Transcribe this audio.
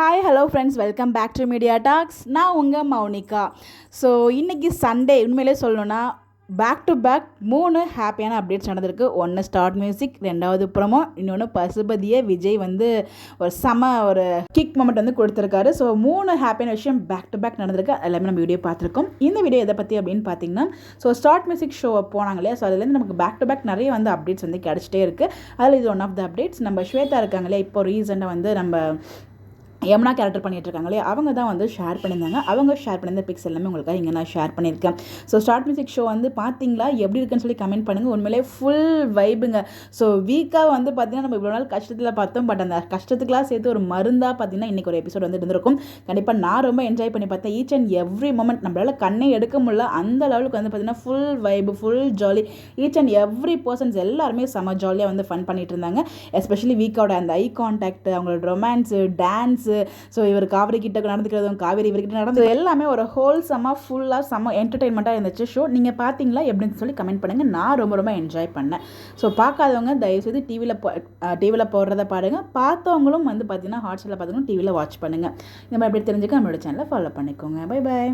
Hi hello friends, welcome back to media talks. நான் உங்கள் Mounika. So இன்றைக்கி சண்டே. உண்மையிலே சொல்லணுன்னா பேக் டு பேக் 3 ஹாப்பியான அப்டேட்ஸ் நடந்திருக்கு. ஒன்று ஸ்டார்ட் மியூசிக், 2வது ப்ரோமோ, இன்னொன்று பசுபதியை விஜய் வந்து ஒரு கிக் மொமெண்ட் வந்து கொடுத்துருக்காரு. ஸோ 3 ஹாப்பியான விஷயம் பேக் டு பேக் நடந்திருக்கு. எல்லாமே நம்ம வீடியோ பார்த்துருக்கோம். இந்த வீடியோ எதை பற்றி அப்படின்னு பார்த்தீங்கன்னா, ஸ்டார்ட் மியூசிக் ஷோ போனாங்க இல்லையா, ஸோ அதுலேருந்து நமக்கு பேக் டு பேக் நிறைய வந்து அப்டேட்ஸ் வந்து கிடச்சிட்டே இருக்குது. அதில் இது ஒன் ஆஃப் த அப்டேட்ஸ். நம்ம ஸ்வேதா இருக்காங்க இல்லையா, இப்போ ரீசெண்டாக வந்து நம்ம யமுனா கேரக்டர் பண்ணிட்டு இருக்காங்களே, அவங்க தான் வந்து ஷேர் பண்ணியிருந்தாங்க. அவங்க ஷேர் பண்ணியிருந்த பிக்ஸ் எல்லாமே உங்களுக்காக இங்கே நான் ஷேர் பண்ணியிருக்கேன். ஸோ ஸ்டார்ட் மியூசிக் ஷோ வந்து பார்த்தீங்களா, எப்படி இருக்குன்னு சொல்லி கமெண்ட் பண்ணுங்கள். உண்மையிலே ஃபுல் வைபுங்க. ஸோ வீக்காக வந்து பார்த்தீங்கன்னா நம்ம இவ்வளோ நாள் கஷ்டத்தில் பார்த்தோம். பட் அந்த கஷ்டத்துக்குலாம் சேர்த்து ஒரு மருந்தாக பார்த்தீங்கன்னா இன்றைக்கி ஒரு எபிசோட் வந்து இருந்திருக்கும். கண்டிப்பாக நான் ரொம்ப என்ஜாய் பண்ணி பார்த்தேன். ஈச் அண்ட் எவ்ரி மொமெண்ட் நம்மளால் கண்ணே எடுக்க முடியல, அந்த லெவலுக்கு வந்து பார்த்தீங்கன்னா full vibe, full jolly. Each and every persons எல்லாருமே செம்ம ஜாலியாக வந்து ஃபன் பண்ணிட்டு இருந்தாங்க. எஸ்பெஷலி வீக்கோட அந்த ஐ கான்டாக்ட், அவங்களோட ரொமான்ஸு, டான்ஸு, ஸோ இவர் காவிரி கிட்ட நடந்துக்கிறதும் காவேரி இவர்கிட்ட நடந்தது எல்லாமே ஒரு ஹோல்சமாக ஃபுல்லாக செம்ம என்டர்டெயின்மெண்ட்டாக இருந்துச்சு ஷோ. நீங்கள் பார்த்தீங்களா எப்படின்னு சொல்லி கமெண்ட் பண்ணுங்கள். நான் ரொம்ப ரொம்ப என்ஜாய் பண்ணேன். ஸோ பார்க்காதவங்க தயவுசெய்து டிவியில் போடுறத பாருங்கள். பார்த்தவங்களும் வந்து பார்த்தீங்கன்னா ஹாட்ஸ்டாரில் பார்த்தவங்களும் டிவியில் வாட்ச் பண்ணுங்கள். இந்த மாதிரி எப்படி தெரிஞ்சுக்க நம்மளோட சேனலை ஃபாலோ பண்ணிக்கோங்க. Bye bye.